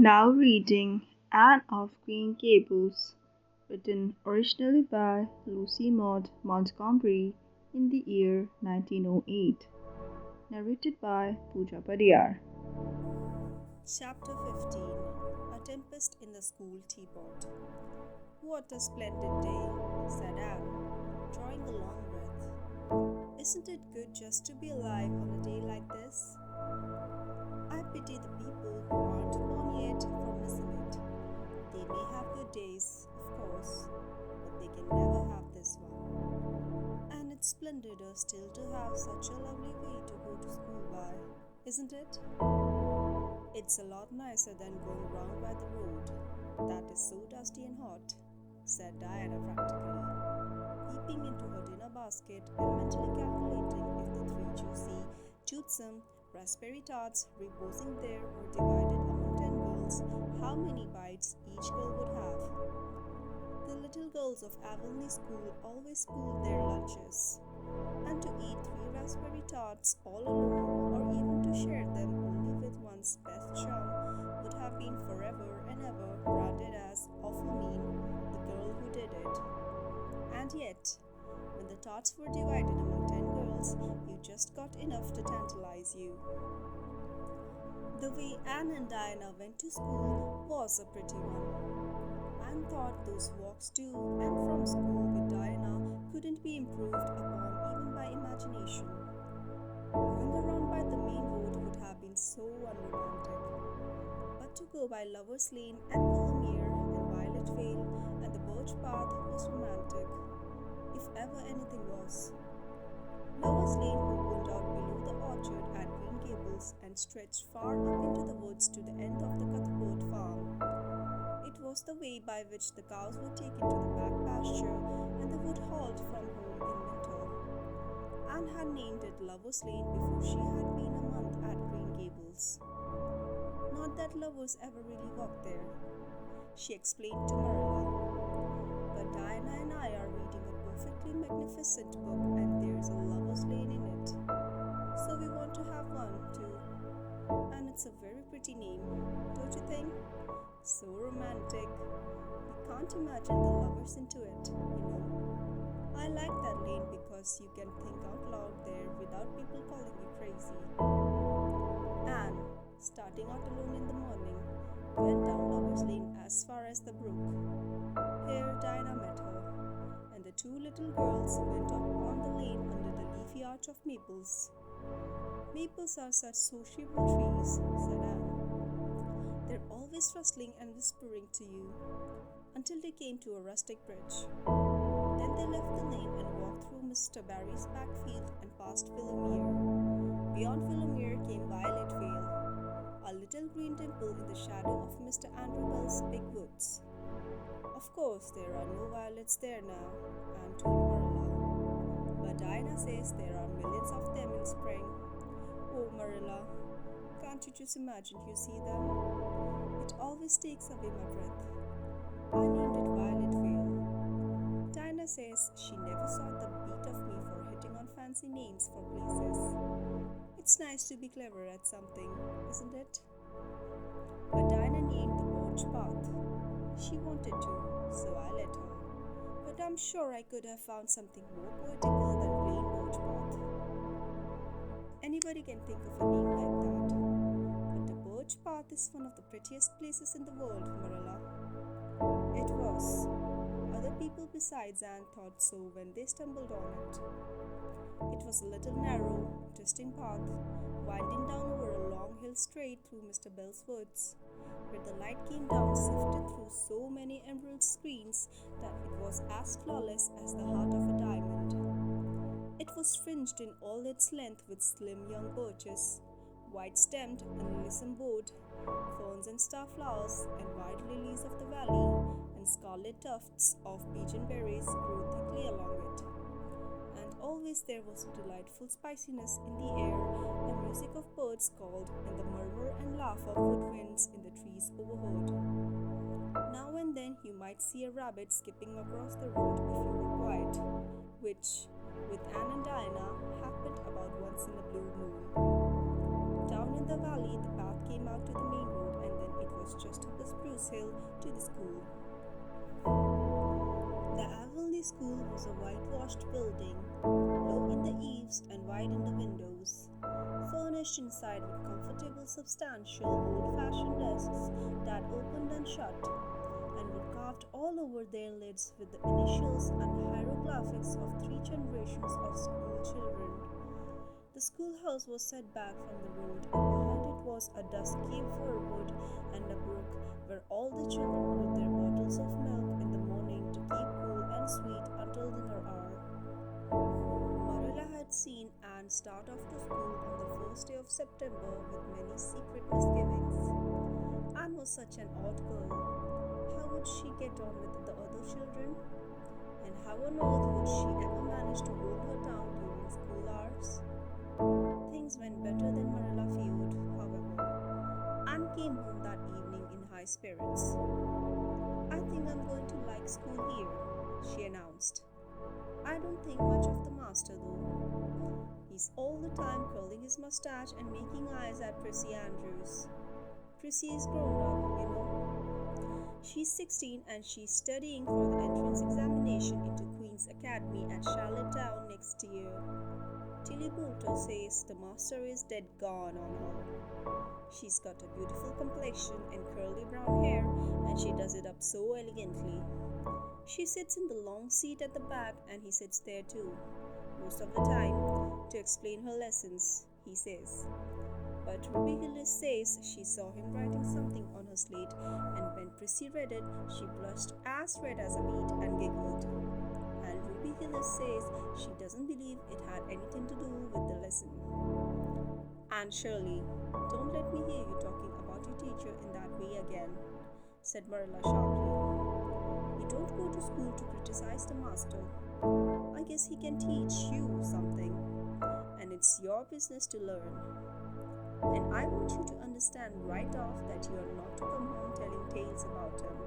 Now reading Anne of Green Gables, written originally by Lucy Maud Montgomery in the year 1908, narrated by Pooja Padiyar. Chapter 15 A Tempest in the School Teapot. What a splendid day, said Anne, drawing a long breath. Isn't it good just to be alive on a day like this? I pity the people who aren't born yet for missing it. They may have good days, of course, but they can never have this one. And it's splendider still to have such a lovely way to go to school by, isn't it? It's a lot nicer than going round by the road. That is so dusty and hot, said Diana practically, peeping into her dinner basket and mentally calculating if the three juicy, toothsome raspberry tarts reposing there were divided among 10 girls, how many bites each girl would have. The little girls of Avonlea School always spooled their lunches, and to eat 3 raspberry tarts all alone, or even to share them only with one's best chum, would have been forever and ever branded as awful mean, the girl who did it. And yet, when the tarts were divided among 10 girls, you just got enough to tantalize you. The way Anne and Diana went to school was a pretty one. Anne thought those walks to and from school with Diana couldn't be improved upon even by imagination. Going around by the main road would have been so unromantic. But to go by Lover's Lane and Willowmere and Violet Vale and the Birch Path was romantic, if ever anything was. Lover's Lane opened out below the orchard at Green Gables and stretched far up into the woods to the end of the Cuthbert farm. It was the way by which the cows were taken to the back pasture and the wood hauled from home in winter. Anne had named it Lover's Lane before she had been a month at Green Gables. Not that lovers ever really walked there, she explained to Marilla. But Diana and I are reading a perfectly magnificent book and there's a Lover's Lane in it. So we want to have one too. And it's a very pretty name, don't you think? So romantic. We can't imagine the lovers into it, you know. I like that lane because you can think out loud there without people calling you crazy. Anne, starting out alone in the morning, went down Lover's Lane as far as the brook. Here Diana met her, and the 2 little girls went up on the lane under the leafy arch of maples. Maples are such sociable trees, said Anne. They're always rustling and whispering to you, until they came to a rustic bridge. Then they left the lane and walked through Mr. Barry's back field and past Willowmere. Beyond Willowmere came Violet Vale, a little green dimple in the shadow of Mr. Andrew Bell's big woods. Of course, there are no violets there now, Anne told Marilla. But Diana says there are millions of them in spring. Oh, Marilla, can't you just imagine you see them? It always takes away my breath. I named it Violet Vale. Diana says she never saw the beat of me for hitting on fancy names for places. It's nice to be clever at something, isn't it? But Diana named the Birch Path. She wanted to, so I let her. But I'm sure I could have found something more poetical than plain Birch Path. Anybody can think of a name like that. But the Birch Path is one of the prettiest places in the world, Marilla. It was. Other people besides Anne thought so when they stumbled on it. It was a little narrow, twisting path, winding down over a long hill straight through Mr. Bell's woods, where the light came down sifted through so many emerald screens that it was as flawless as the heart of a diamond. It was fringed in all its length with slim young birches, white-stemmed and lissome-bowed, ferns and starflowers and white lilies of the valley, and scarlet tufts of pigeonberries grew thickly along it. And always there was a delightful spiciness in the air, the music of birds called, and the murmur and laugh of woodwinds in the trees overhead. Now and then you might see a rabbit skipping across the road if you were quiet, which, with Anne and Diana, happened about once in a blue moon. Down in the valley, the path came out to the main road, and then it was just up the spruce hill to the school. The Avonlea School was a whitewashed building, low in the eaves and wide in the windows, furnished inside with comfortable, substantial, old-fashioned desks that opened and shut, and were carved all over their lids with the initials and hieroglyphics of 3 generations of school children. The schoolhouse was set back from the road, and behind it was a dusky fir wood and a brook where all the children put their bottles of milk in the morning to keep cool and sweet until dinner hour. Marilla had seen Anne start off to school on the first day of September with many secret misgivings. Anne was such an odd girl. How would she get on with the other children? And how on earth would she ever manage to hold her tongue during school hours? Things went better than Marilla feared, however. Anne came home that evening in high spirits. I think I'm going to like school here, she announced. I don't think much of the master though. He's all the time curling his mustache and making eyes at Prissy Andrews. Prissy is grown up, you know. She's 16 and she's studying for the entrance examination into Queen's Academy at Charlottetown next year. Tilly Boulter says the master is dead gone on her. She's got a beautiful complexion and curly brown hair, and she does it up so elegantly. She sits in the long seat at the back, and he sits there too, most of the time, to explain her lessons, he says. But Ruby Gillis says she saw him writing something on her slate, and when Prissy read it, she blushed as red as a beet and giggled. And Ruby Gillis says she doesn't believe it had anything to do with the lesson. Anne Shirley, don't let me hear you talking about your teacher in that way again, said Marilla sharply. You don't go to school to criticize the master. I guess he can teach you something, and it's your business to learn. And I want you to understand right off that you are not to come home telling tales about him.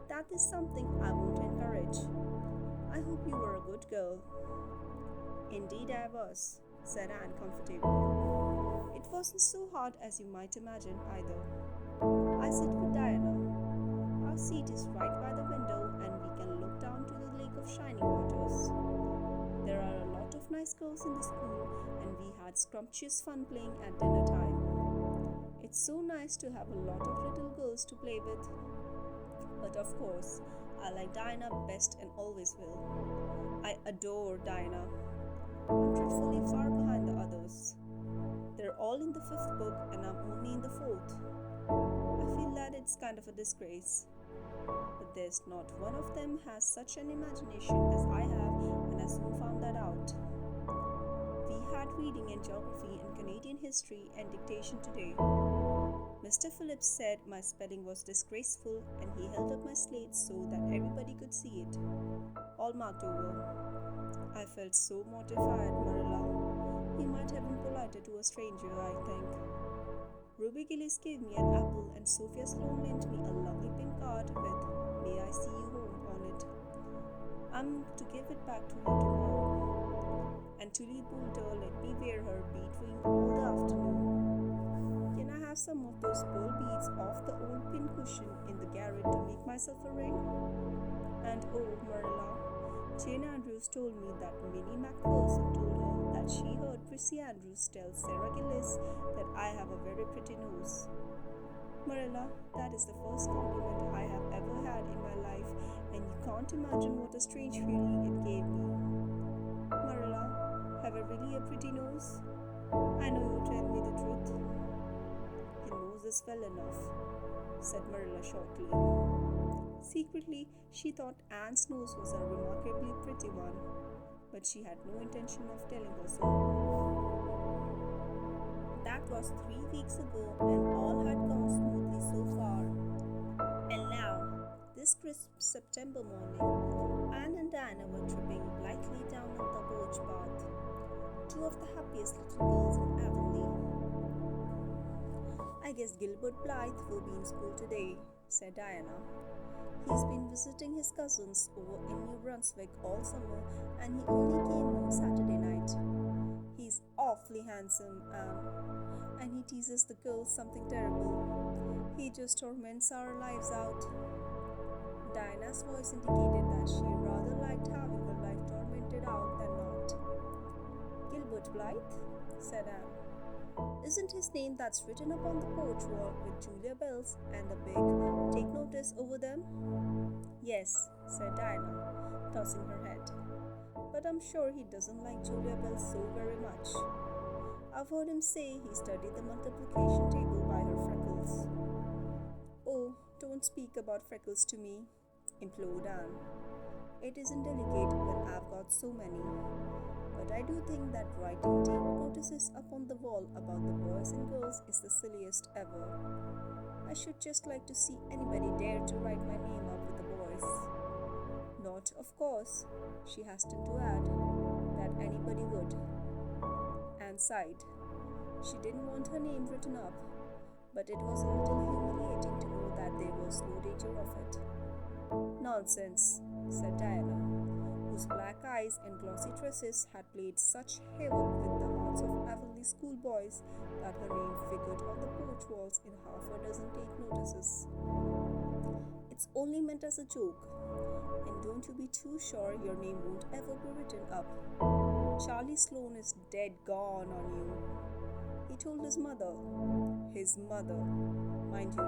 That is something I won't encourage. I hope you were a good girl. Indeed I was, said Anne comfortably. It wasn't so hard as you might imagine either. I sit with Diana. Our seat is right by the window and we can look down to the Lake of Shining Waters. There are a lot of nice girls in the school and we had scrumptious fun playing at dinner time. It's so nice to have a lot of little girls to play with. But of course, I like Diana best and always will. I adore Diana. I'm dreadfully far behind the others. They're all in the 5th book and I'm only in the 4th. I feel that it's kind of a disgrace. But there's not one of them has such an imagination as I have, and I soon found that out. We had reading and geography and Canadian history and dictation today. Mr. Phillips said my spelling was disgraceful and he held up my slate so that everybody could see it. All marked over. I felt so mortified, Marilla. He might have been politer to a stranger, I think. Ruby Gillis gave me an apple and Sophia Sloane lent me a lovely pink card with "May I see you home" on it. I'm to give it back to her tomorrow. And Tilly Boulter let me wear her bead ring all the afternoon. Can I have some of those pearl beads off the old pin cushion in the garret to make myself a ring? And oh, Marilla, Jane Andrews told me that Minnie Macpherson told her that she heard Prissy Andrews tell Sarah Gillis that I have a very pretty nose. Marilla, that is the first compliment I have ever had in my life, and you can't imagine what a strange feeling it gave me. Marilla, have I really a pretty nose? I know you tell me the truth. Your nose is well enough, said Marilla shortly. Secretly, she thought Anne's nose was a remarkably pretty one, but she had no intention of telling her so. That was 3 weeks ago, and all had gone smoothly so far. And now, this crisp September morning, Anne and Diana were tripping lightly down the birch path, 2 of the happiest little girls in Avonlea. I guess Gilbert Blythe will be in school today, said Diana. He's been visiting his cousins over in New Brunswick all summer and he only came home Saturday night. He's awfully handsome, and he teases the girls something terrible. He just torments our lives out. Diana's voice indicated that she rather liked having her life tormented out than not. Gilbert Blythe? Said Anne. Isn't his name that's written up on the porch wall with Julia bells and a big take notice over them? Yes, said Diana, tossing her head. But I'm sure he doesn't like Julia bells so very much. I've heard him say he studied the multiplication table by her freckles. Oh, don't speak about freckles to me, implored Anne. It isn't delicate when I've got so many. But I do think that writing take notices up on the wall about the boys and girls is the silliest ever. I should just like to see anybody dare to write my name up with the boys. Not, of course, she hastened to add, that anybody would. Anne sighed. She didn't want her name written up, but it was a little humiliating to know that there was no danger of it. Nonsense, said Diana, whose black eyes and glossy tresses had played such havoc with the hearts of Avonlea schoolboys that her name figured on the porch walls in half a dozen take notices. It's only meant as a joke, and don't you be too sure your name won't ever be written up. Charlie Sloane is dead gone on you. He told his mother, mind you,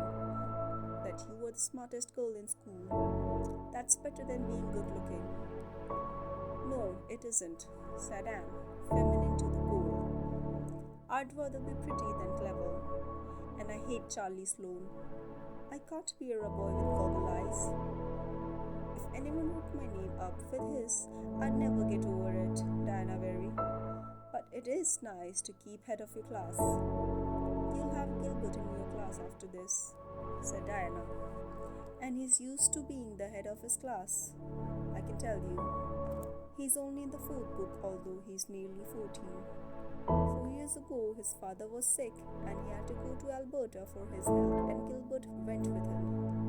that you were the smartest girl in school. That's better than being good looking. No, it isn't, said Anne, feminine to the core. I'd rather be pretty than clever, and I hate Charlie Sloane. I can't bear a boy with goggle eyes. If anyone wrote my name up with his, I'd never get over it, Diana Very. But it is nice to keep head of your class. You'll have Gilbert in your class after this, said Diana. And he's used to being the head of his class, I can tell you. He's only in the 4th book, although he's nearly 14. 4 years ago, his father was sick and he had to go to Alberta for his health, and Gilbert went with him.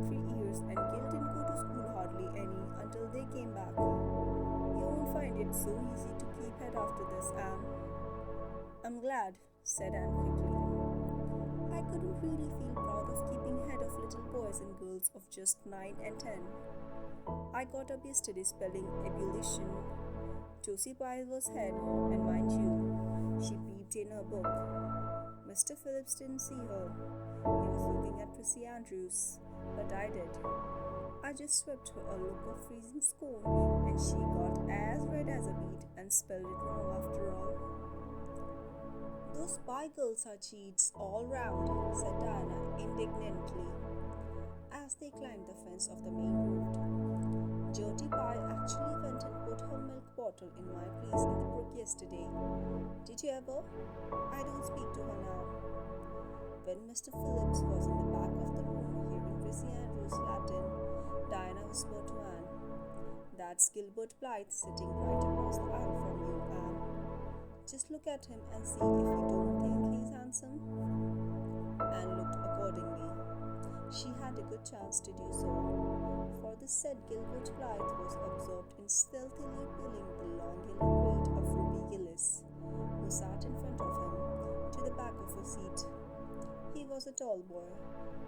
3 years, and Gil didn't go to school hardly any until they came back. You won't find it so easy to keep head after this, Anne. I'm glad, said Anne quickly. I couldn't really feel proud of keeping head of little boys and girls of just 9 and 10. I got up yesterday spelling ebullition. Josie Pye was head, and mind you, she peeped in her book. Mr. Phillips didn't see her. He was looking at Prissy Andrews, but I did. I just swept her a look of freezing scorn, and she got as red as a beet and spelled it wrong after all. Those Pye girls are cheats all round, said Diana indignantly, as they climbed the fence of the main road. Gertie Pye actually went and put her milk bottle in my place in the brook yesterday. Did you ever? I don't speak to her now. When Mr. Phillips was in the back of the room hearing Prissy Andrews Latin, Diana whispered to Anne, That's Gilbert Blythe sitting right across the aisle from you, Anne. Just look at him and see if you don't think he's handsome. Anne looked accordingly. She had a good chance to do so, for the said Gilbert Blythe was absorbed in stealthily pulling the long yellow braid of Ruby Gillis, who sat in front of him, to the back of her seat. He was a tall boy,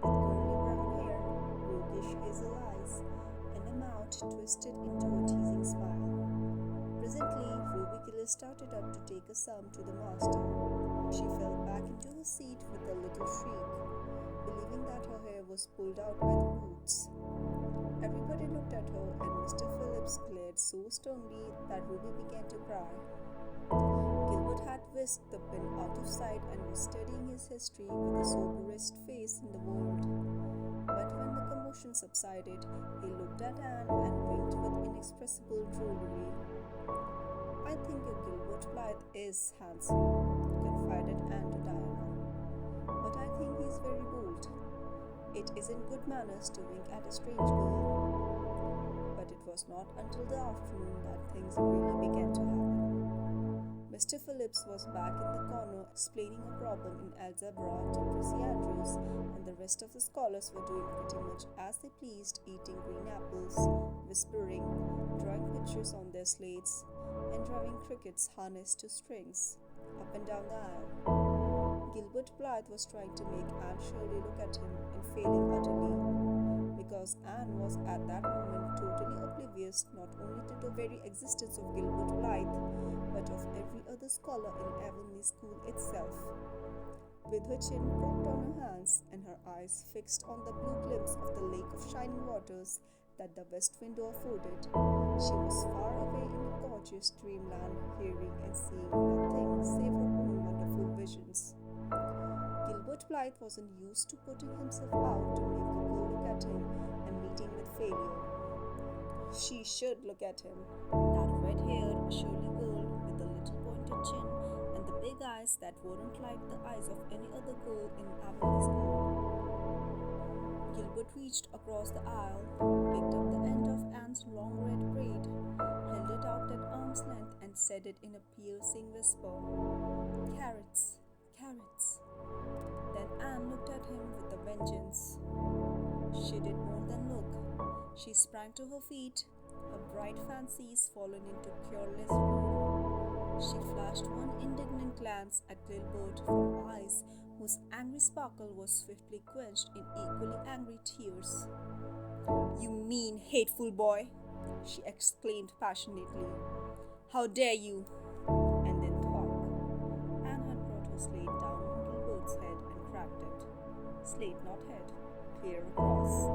with curly brown hair, roguish hazel eyes, and a mouth twisted into a teasing smile. Presently, Ruby Gillis started up to take a sum to the master. She fell back into her seat with a little shriek, believing that her hair was pulled out by the roots. Everybody looked at her, and Mr. Phillips glared so sternly that Ruby began to cry. Gilbert had whisked the pin out of sight and was studying his history with the soberest face in the world. But when the commotion subsided, he looked at Anne and winked with inexpressible drollery. I think your Gilbert Blythe is handsome, confided Anne to Diana. But I think he's very bold. It isn't good manners to wink at a strange girl. But it was not until the afternoon that things really began to happen. Mr. Phillips was back in the corner explaining a problem in algebra to Prissy Andrews, and the rest of the scholars were doing pretty much as they pleased, eating green apples, whispering, drawing pictures on their slates, and driving crickets harnessed to strings up and down the aisle. Gilbert Blythe was trying to make Anne Shirley look at him and failing utterly, because Anne was at that moment totally oblivious not only to the very existence of Gilbert Blythe, but of every other scholar in Avonlea School itself. With her chin propped on her hands and her eyes fixed on the blue glimpse of the lake of shining waters that the west window afforded, she was far away in a gorgeous dreamland, hearing and seeing nothing save her own wonderful visions. Gilbert Blythe wasn't used to putting himself out to make a girl look at him and meeting with failure. She should look at him. That red-haired, Shirley girl with the little pointed chin and the big eyes that weren't like the eyes of any other girl in Avonlea School. Gilbert reached across the aisle, picked up the end of Anne's long red braid, held it out at arm's length, and said it in a piercing whisper, "Carrots, carrots." Then Anne looked at him with a vengeance. She did more than look. She sprang to her feet, her bright fancies fallen into cureless ruin. She flashed one indignant glance at Gilbert from eyes whose angry sparkle was swiftly quenched in equally angry tears. "You mean, hateful boy!" she exclaimed passionately. "How dare you!" And then thwack. Anne had brought her slate down on Gilbert's head and cracked it. Slate, not head. Clear across.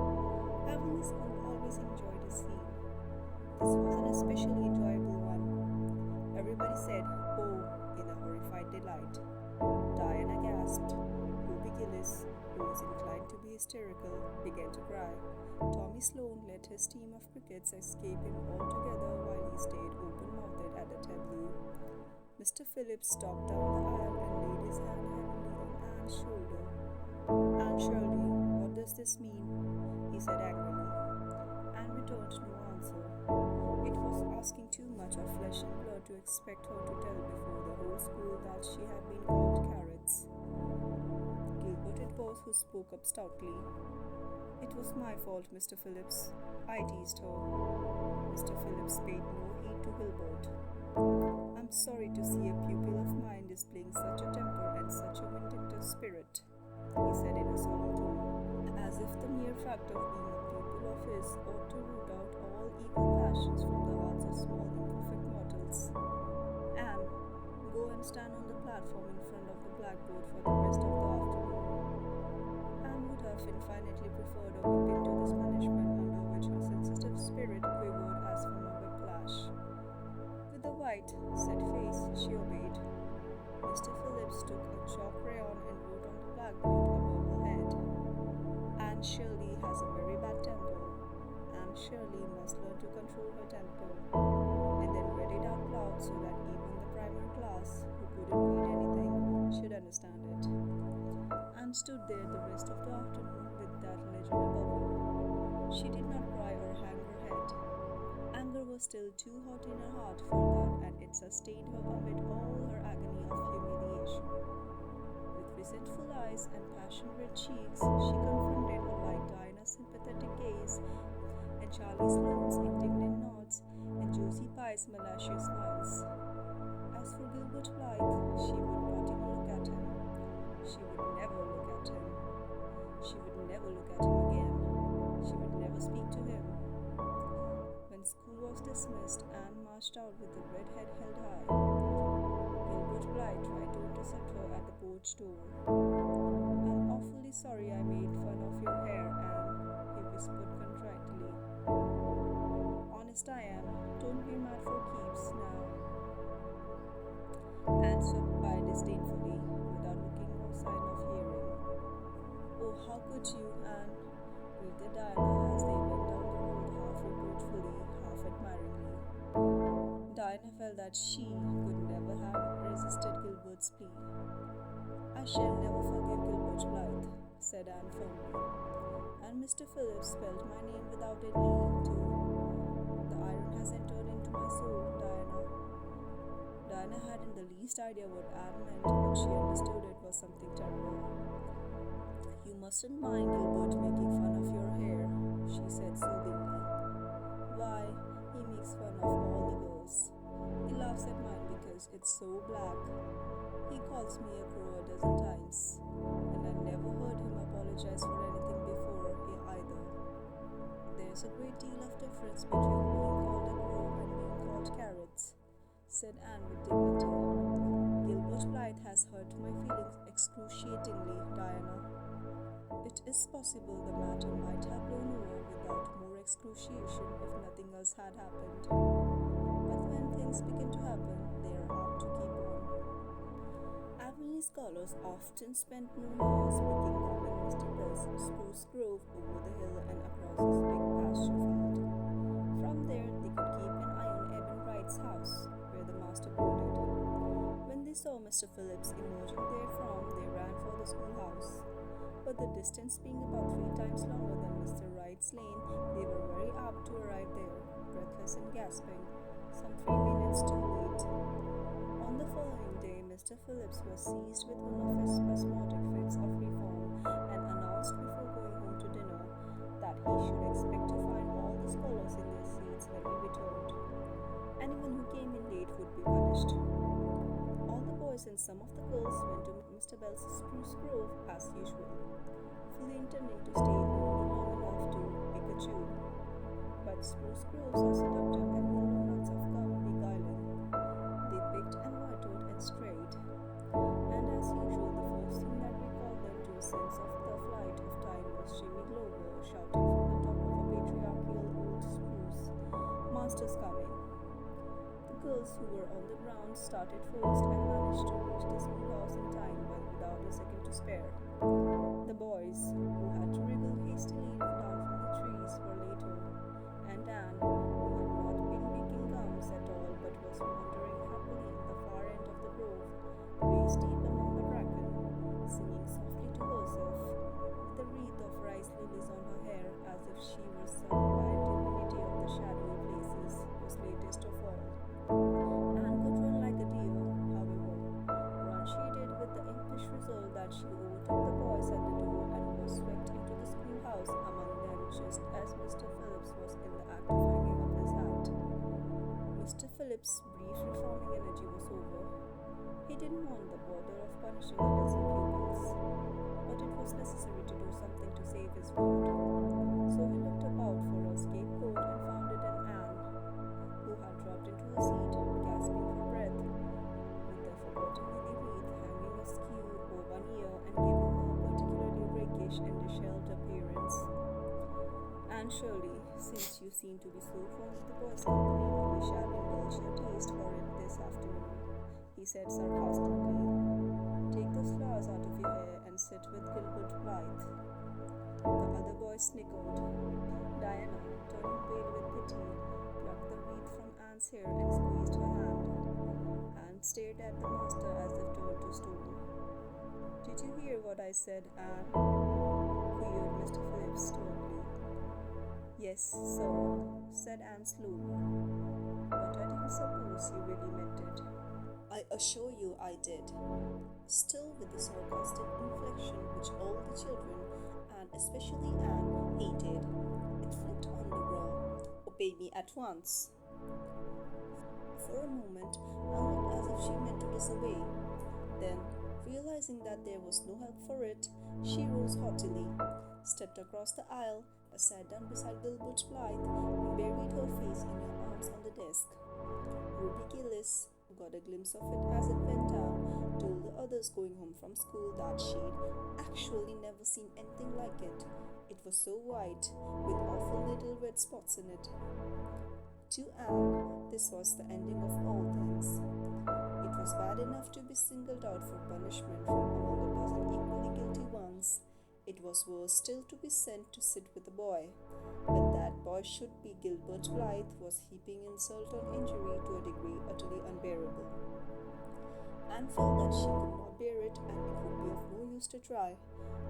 Avonlea School always enjoyed a scene. This was an especially enjoyable one. Everybody said, "Oh," in a horrified delight. Diana gasped. Ruby Gillis, who was inclined to be hysterical, began to cry. Tommy Sloane let his team of crickets escape him altogether while he stayed open-mouthed at the tableau. Mr. Phillips stalked down the aisle and laid his hand heavily on Anne's shoulder. "Anne Shirley, what does this mean?" he said angrily. Anne returned no answer. It was asking too much of flesh and blood to expect her to tell before the whole school that she had been called carrots. Gilbert it was who spoke up stoutly. "It was my fault, Mr. Phillips. I teased her." Mr. Phillips paid no heed to Gilbert. "I'm sorry to see a pupil of mine displaying such a temper and such a vindictive spirit," he said in a solemn tone, as if the mere fact of being a pupil of his ought to root out all evil passions from the hearts of small imperfect mortals. "Anne, go and stand on the platform in front of the blackboard for the rest of the afternoon." Anne would have infinitely preferred a whipping to this punishment, under which her sensitive spirit quivered as from a whiplash. With a white, set face, she obeyed. Mr. Phillips took a chalk crayon and wrote on the blackboard above her head, "Anne Shirley has a very bad temper. Anne Shirley must learn to control her temper," and then read it out loud so that even the primary class, who couldn't read anything, should understand it. Anne stood there the rest of the afternoon with that legend above her. She did not cry or hang her head. Anger was still too hot in her heart for that, and it sustained her amid all her agony of humiliation. With resentful eyes and passion-red cheeks, she confronted alike Diana's sympathetic gaze and Charlie Sloane's indignant nods and Josie Pye's malicious smiles. As for Gilbert Blythe, she would not even look at him. She would never look at him. She would never look at him again. She would never speak to him. When school was dismissed, Anne marched out with the red head held high. Gilbert Blythe tried to intercept her at the porch door. "I'm awfully sorry I made fun of your hair, Anne," he whispered contritely. "Honest I am. Don't be mad for keeps now." Anne swept by disdainfully, without looking or sign of hearing. "Oh, how could you, Anne?" breathed Diana as they went down the road, half reproachfully, half admiringly. Diana felt that she could never have resisted Gilbert's plea. "I shall never forgive Gilbert Blythe," said Anne firmly. "And Mr. Phillips spelled my name without an E, too. The iron has entered into my soul, Diana." Diana hadn't the least idea what Anne meant, but she understood it was something terrible. "You mustn't mind Gilbert making fun of your hair," she said soothingly. "Why, he makes fun of all the girls. He laughs at mine because it's so black. He calls me a crow a dozen times, is a great deal of difference between being called a crow and being called carrots, said Anne with dignity. Gilbert Blythe has hurt my feelings excruciatingly, Diana. It is possible the matter might have blown over without more excruciation if nothing else had happened. But when things begin to happen, they are apt to keep on. Avonlea scholars often spent noon hours picking gum in Mr. Bell's spruce grove over the hill and across his big pasture field. From there, they could keep an eye on Eben Wright's house, where the master boarded. When they saw Mr. Phillips emerging therefrom, they ran for the schoolhouse. But the distance being about 3 times longer than Mr. Wright's lane, they were very apt to arrive there, breathless and gasping, some 3 minutes too late. On the following day, Mr. Phillips was seized with one of his spasmodic fits of reform and announced before going home to dinner that he should expect to find all the scholars in their seats when he returned. Anyone who came in late would be punished. All the boys and some of the girls went to Mr. Bell's spruce grove as usual, fully intending to stay only long enough to pick a chew. But spruce groves are seductive and yellow nuts of gum beguiling. They picked and loitered and strayed, and as usual, the first thing that recalled them to a sense of the flight of time was Jimmy Glover shouting from the top of a patriarchal old spruce, "Master's coming!" The girls who were on the ground started first and managed to reach the schoolhouse in time, but without a second to spare. The boys, who had to wriggle hastily down from the trees, were later, and Anne, who had not been picking gums at all but was wandering happily in the far end of the grove, waist deep among the bracken, singing softly to herself, with a wreath of rice lilies on her hair as if she were some wild divinity of the shadowy places, was latest of all. Anne could run like a deer, however. Run she did with the impish result that she overtook the boys at the door and was swept into the schoolhouse among them just as Mr. Phillips was in the act of hanging up his hat. Mr. Phillips' brief reforming energy was over. He didn't want the bother of punishing a dozen pupils, but it was necessary to do something to save his word. So he looked about for a scapegoat and found it in Anne, who had dropped into her seat, gasping for breath, with the forgotten lily wreath hanging askew over one ear and giving her a particularly rakish and dishevelled appearance. "Anne Shirley, since you seem to be so fond of the boys' company, we shall indulge your taste for it this afternoon," he said sarcastically. "Take those flowers out of your hair and sit with Gilbert Blythe." The other boys snickered. Diana, turning pale with pity, plucked the wreath from Anne's hair and squeezed her hand. Anne stared at the master as if turned to stone. "Did you hear what I said, Anne?" queried Mr. Phillips sternly. "Yes, sir," said Anne slowly, "but I didn't suppose you really meant it." "I assure you I did." Still with the sarcastic inflection which all the children, and especially Anne, hated, it flicked on the raw, "Obey me at once." For a moment, Anne looked as if she meant to disobey. Then, realizing that there was no help for it, she rose haughtily, stepped across the aisle, sat down beside Gilbert Blythe, and buried her face in her arms on the desk. Ruby Gillis, who got a glimpse of it as it went down, told the others going home from school that she'd actually never seen anything like it. It was so white, with awful little red spots in it. To Anne, this was the ending of all things. It was bad enough to be singled out for punishment from among a dozen equally guilty ones. It was worse still to be sent to sit with a boy. But that boy should be Gilbert Blythe was heaping insult on injury to a degree utterly unbearable. Anne felt that she could not bear it and it would be of no use to try,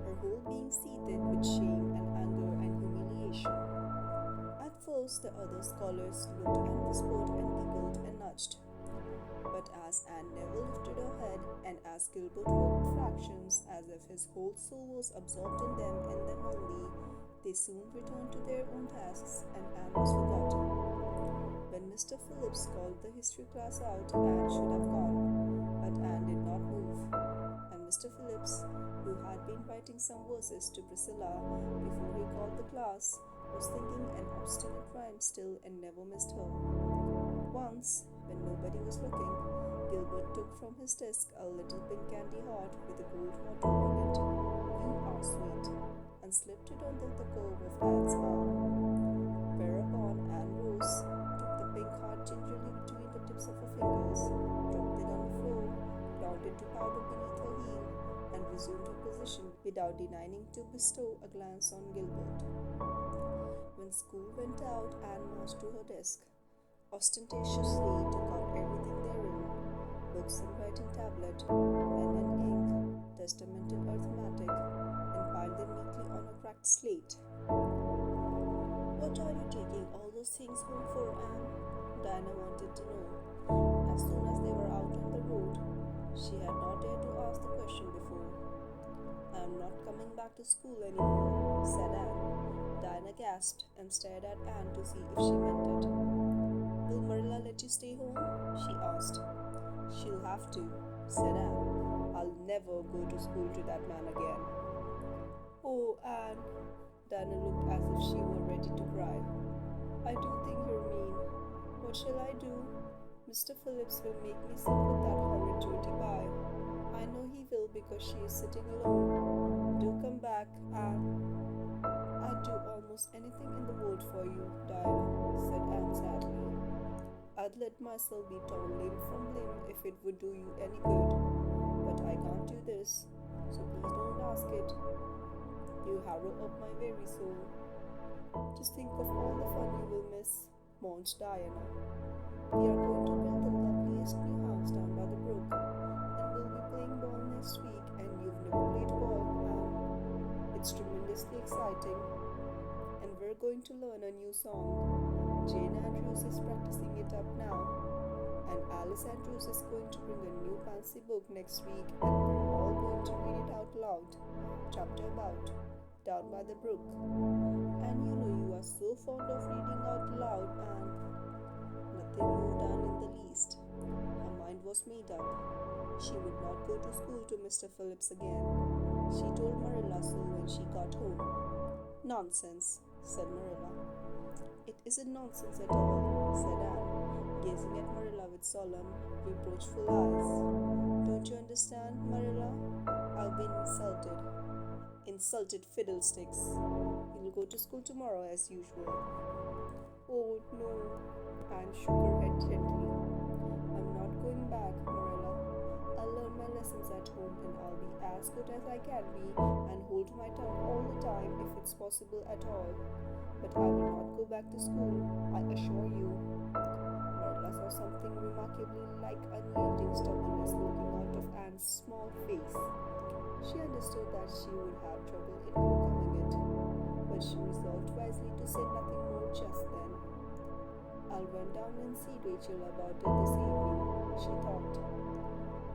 her whole being seethed with shame and anger and humiliation. At first the other scholars looked and whispered and giggled and nudged. But as Anne never lifted her head, and as Gilbert worked fractions as if his whole soul was absorbed in them and them only, they soon returned to their own tasks, and Anne was forgotten. When Mr. Phillips called the history class out, Anne should have gone, but Anne did not move, and Mr. Phillips, who had been writing some verses to Priscilla before he called the class, was thinking an obstinate rhyme still and never missed her. Once, when nobody was looking, Gilbert took from his desk a little pink candy heart with a gold motto on it, "You are sweet," and slipped it under the curve of Anne's arm. Whereupon Anne rose, took the pink heart gingerly between the tips of her fingers, dropped it on the floor, ground it to powder beneath her heel, and resumed her position without deigning to bestow a glance on Gilbert. When school went out, Anne marched to her desk, ostentatiously took out everything therein, books and writing tablet, pen and ink, testament and arithmetic, and piled them neatly on a cracked slate. "What are you taking all those things home for, Anne?" Diana wanted to know. As soon as they were out on the road, she had not dared to ask the question before. "I am not coming back to school anymore," said Anne. Diana gasped and stared at Anne to see if she meant it. "Will Marilla let you stay home?" she asked. "She'll have to," said Anne. "I'll never go to school to that man again." "Oh, Anne," Diana looked as if she were ready to cry. "I do think you're mean. What shall I do? Mr. Phillips will make me sit with that horrid Jody Pye. I know he will because she is sitting alone. Do come back, Anne." "I'd do almost anything in the world for you, Diana," said Anne sadly. "I'd let myself be torn limb from limb if it would do you any good. But I can't do this, so please don't ask it. You harrow up my very soul. Just think of all the fun you will miss," mourned Diana. "We are going to build the loveliest new house down by the brook, and we'll be playing ball next week, and you've never played ball, Anne. It's tremendously exciting. And we're going to learn a new song. Jane Andrews is practicing it up now, and Alice Andrews is going to bring a new fancy book next week, and we're all going to read it out loud, chapter about Down by the Brook. And you know you are so fond of reading out loud, and..." Nothing moved Anne in the least. Her mind was made up. She would not go to school to Mr. Phillips again. She told Marilla so when she got home. "Nonsense," said Marilla. "It isn't nonsense at all," said Anne, gazing at Marilla with solemn, reproachful eyes. "Don't you understand, Marilla? I've been insulted." "Insulted fiddlesticks. You'll go to school tomorrow as usual." "Oh, no." Anne shook her head gently. "I'm not going back, Marilla. I'll learn my lessons at home, and I'll be as good as I can be and hold my tongue all the time if it's possible at all. But I will not go back to school, I assure you." Marilla saw something remarkably like unyielding stubbornness looking out of Anne's small face. She understood that she would have trouble in overcoming it, but she resolved wisely to say nothing more just then. "I'll run down and see Rachel about it this evening," she thought.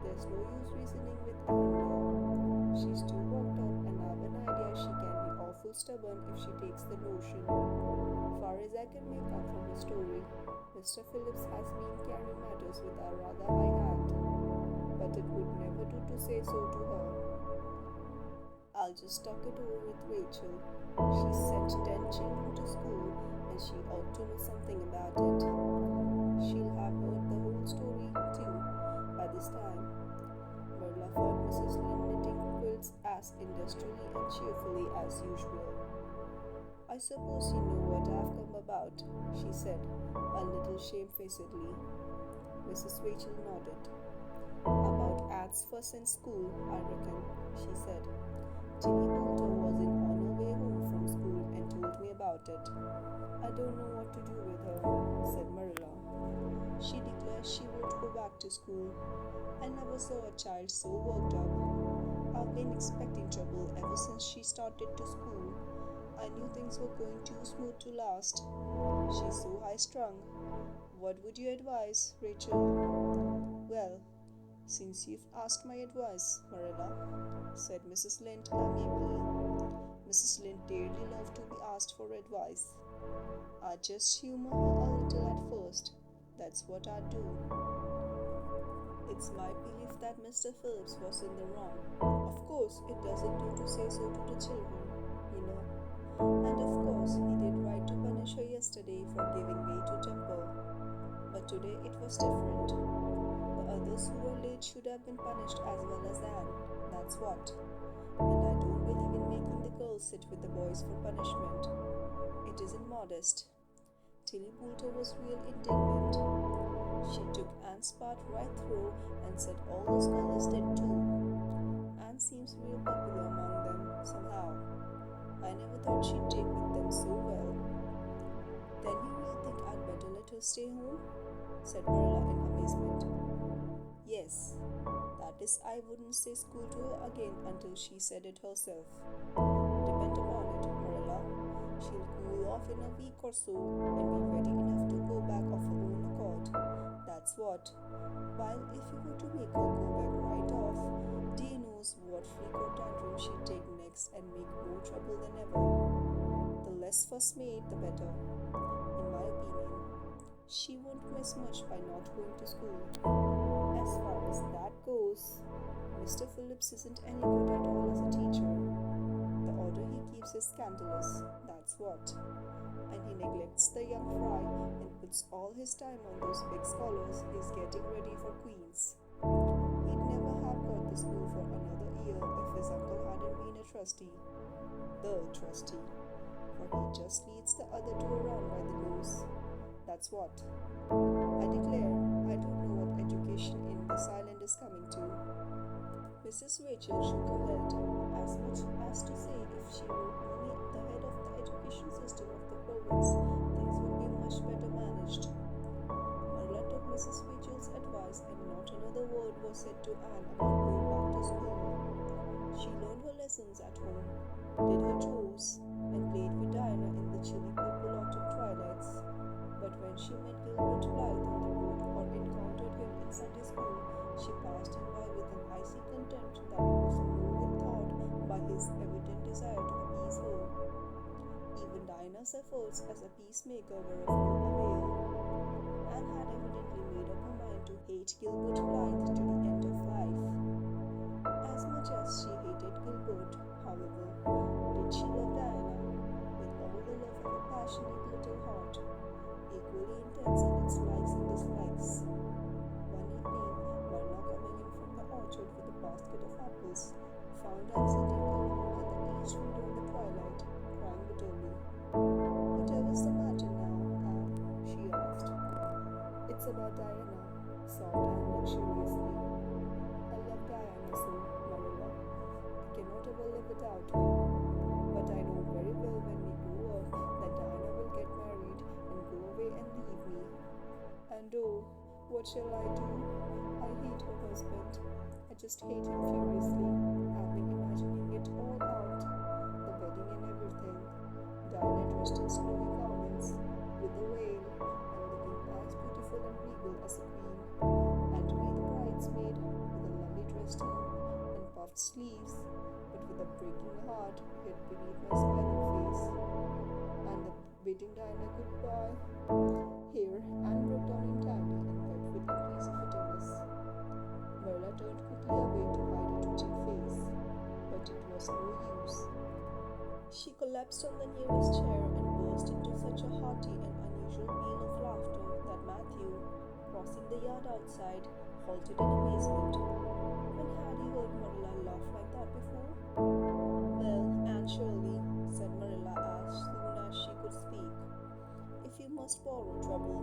"There's no use reasoning with Anne now. She's too worked up, and I've an idea she can be awful stubborn if she takes the notion. Far as I can make out from the story, Mr. Phillips has been carrying matters with a rather high hand, but it would never do to say so to her. I'll just talk it over with Rachel. She's sent 10 children to school, and she ought to know something about it. She'll have heard the whole story, too, by this time." Marilla found Mrs. Lynde knitting quilts as industriously and cheerfully as usual. "I suppose you know what I've come about," she said, a little shamefacedly. Mrs. Rachel nodded. "About Anne's fuss in school, I reckon," she said. "Tilly Boulter was on her way home from school and told me about it. I don't know what to do with her," said Marilla. "She declares she won't go back to school. I never saw a child so worked up. I've been expecting trouble ever since she started to school. I knew things were going too smooth to last. She's so high-strung. What would you advise, Rachel?" "Well, since you've asked my advice, Marilla," said Mrs. Lynde amiably. Mrs. Lynde dearly loved to be asked for advice. "I just humor her a little at first. That's what I do. It's my belief that Mr. Phillips was in the wrong. Of course, it doesn't do to say so to the children, you know. And of course, he did right today it was different. The others who were late should have been punished as well as Anne. That's what. And I don't believe in making the girls sit with the boys for punishment. It isn't modest. Tilly Boulter was real indignant. She took Anne's part right through and said all the scholars did too. Anne seems real popular among them somehow. I never thought she'd take with them so well. Then you really think I'd better let her stay home? Said Marilla in amazement. Yes, that is, I wouldn't say school to her again until she said it herself. Depend upon it, Marilla. She'll cool off in a week or so and be ready enough to go back of her own accord. That's what. While if you were to make her go back right off, dear knows what freak or tantrum she'd take next and make more trouble than ever. The less fuss made, the better, in my opinion. She won't miss much by not going to school. As far as that goes, Mr. Phillips isn't any good at all as a teacher. The order he keeps is scandalous, that's what. And he neglects the young fry and puts all his time on those big scholars he's getting ready for queens. He'd never have got the school for another year if his uncle hadn't been a trustee. The trustee. For he just leads the other two around by the nose. That's what. I declare, I don't know what education in this island is coming to. Mrs. Rachel shook her head, as much as to say if she were only the head of the education system of the province, things would be much better managed. Marilla took Mrs. Rachel's advice, and not another word was said to Anne about going back to school. She learned her lessons at home, did her chores, and played with Diana in the chilly purple autumn twilights. But when she met Gilbert Blythe on the road or encountered him in Sunday school, she passed him by with an icy contempt that was more thought by his evident desire to appease her. Even Diana's efforts as a peacemaker were of no avail. Anne had evidently made up her mind to hate Gilbert Blythe to the end of life. As much as she hated Gilbert, however, did she love Diana with all the love of a passionate little heart, equally intense in its likes and dislikes. One evening, Marilla, coming in from the orchard with a basket of apples, found Anne sitting alone at the east window in the twilight, crying bitterly. Whatever's the matter now, Anne? She asked. It's about Diana, sobbed Anne luxuriously. I love Diana so, Marilla. I cannot ever live without her. But I know very well when we grow up that Diana will get married and go away and leave me. And oh, what shall I do? I hate her husband. I just hate him furiously. I've been imagining it all out. The wedding and everything. Diana dressed in snowy garments, with a veil, and looking as beautiful and regal as a queen. And me the bridesmaid, with a lovely dress too, and puffed sleeves, but with a breaking heart hid beneath my smiling face. And the bidding Diana goodbye. Here, Anne broke down entirely and wept with increasing bitterness. Marilla turned quickly away to hide her twitching face, but it was no use. She collapsed on the nearest chair and burst into such a hearty and unusual peal of laughter that Matthew, crossing the yard outside, halted in amazement. When had he heard Marilla laugh like that before? Well, Anne Shirley, said Marilla as soon as she could speak, if you must borrow trouble,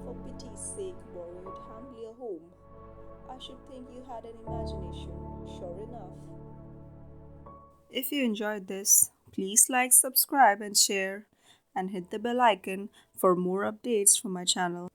for pity's sake borrow it humbly a home. I should think you had an imagination, sure enough. If you enjoyed this, please like, subscribe, and share, and hit the bell icon for more updates from my channel.